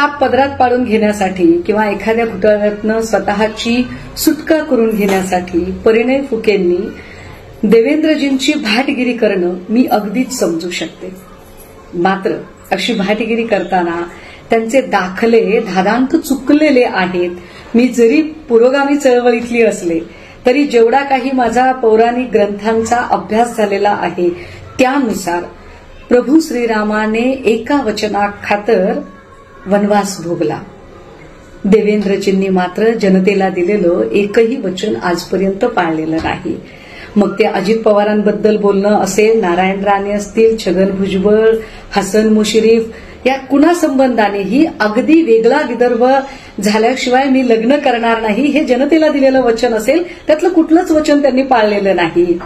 लाभ पदरात पाडून घेण्यासाठी किंवा एखाद्या घोटाळ्यातनं स्वतःची सुटका करून घेण्यासाठी परिणय फुकेंनी देवेंद्रजींची भाटगिरी करणं मी अगदीच समजू शकते. मात्र अशी भाटगिरी करताना त्यांचे दाखले धादांत चुकलेले आहेत. मी जरी पुरोगामी चळवळीतली असले तरी जेवढा काही माझा पौराणिक ग्रंथांचा अभ्यास झालेला आहे त्यानुसार प्रभू श्रीरामाने एका वचनाखातर वनवास भोगला. देवेंद्रजींनी मात्र जनतेला दिलेलं एकही वचन आजपर्यंत पाळलेलं नाही. मग ते अजित पवारांबद्दल बोलणं असेल, नारायण राणे असतील, छगन भुजबळ, हसन मुश्रीफ या कुणा संबंधानेही अगदी वेगळा विदर्भ झाल्याशिवाय मी लग्न करणार नाही हे जनतेला दिलेलं वचन असेल त्यातलं कुठलंच वचन त्यांनी पाळलेलं नाही.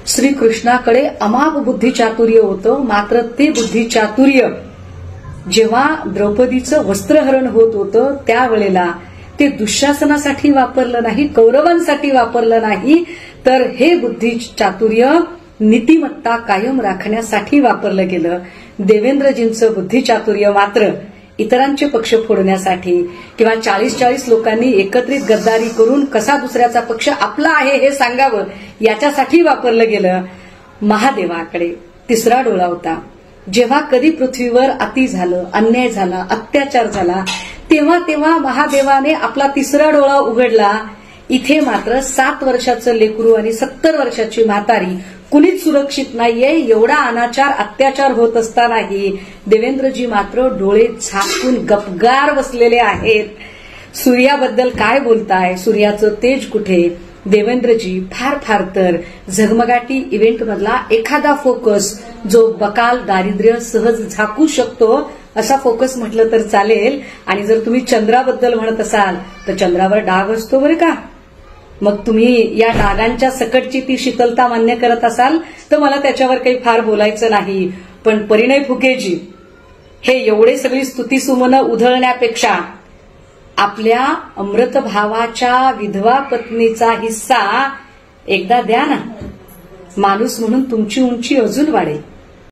श्रीकृष्णाकडे अमाप बुद्धिचातुर्य होतं. मात्र ते बुद्धिचातुर्य जेव्हा द्रौपदीचं वस्त्रहरण होत होतं त्यावेळेला ते दुःशासनासाठी वापरलं नाही, कौरवांसाठी वापरलं नाही, तर हे बुद्धिचातुर्य नीतिमत्ता कायम राखण्यासाठी वापरलं गेलं. देवेंद्रजींचं बुद्धिचातुर्य मात्र इतरांचे पक्ष फोडण्यासाठी किंवा 40-40 लोकांनी एकत्रित गद्दारी करून कसा दुसऱ्याचा पक्ष आपला आहे हे सांगावं याच्यासाठी वापरलं गेलं. महादेवाकडे तिसरा डोळा होता. जेव्हा कधी पृथ्वीवर अति झालं, अन्याय झाला, अत्याचार झाला तेव्हा तेव्हा महादेवाने आपला तिसरा डोळा उघडला. इथे मात्र 7 वर्षाचं लेकरू आणि 70 वर्षाची म्हातारी कुणीच सुरक्षित नाहीये. एवढा अनाचार अत्याचार होत असतानाही देवेंद्रजी मात्र डोळे झाकून गपगार बसलेले आहेत. सूर्याबद्दल काय बोलताय, सूर्याचं तेज कुठे? देवेंद्रजी फार फार तर झगमगाटी इव्हेंट मधला एखादा फोकस जो बकाल दारिद्र्य सहज झाकू शकतो असा फोकस म्हटलं तर चालेल. आणि जर तुम्ही चंद्राबद्दल म्हणत असाल तर चंद्रावर डाग असतो बरं का. मग तुम्ही या डागांच्या सकटची ती शीतलता मान्य करत असाल तर मला त्याच्यावर काही फार बोलायचं नाही. पण परिणय फुकेजी हे एवढे सगळी स्तुतीसुमनं उधळण्यापेक्षा आपल्या अमृत भावाच्या विधवा पत्नीचा हिस्सा एकदा द्या ना. माणूस म्हणून तुमची उंची अजून वाढेल.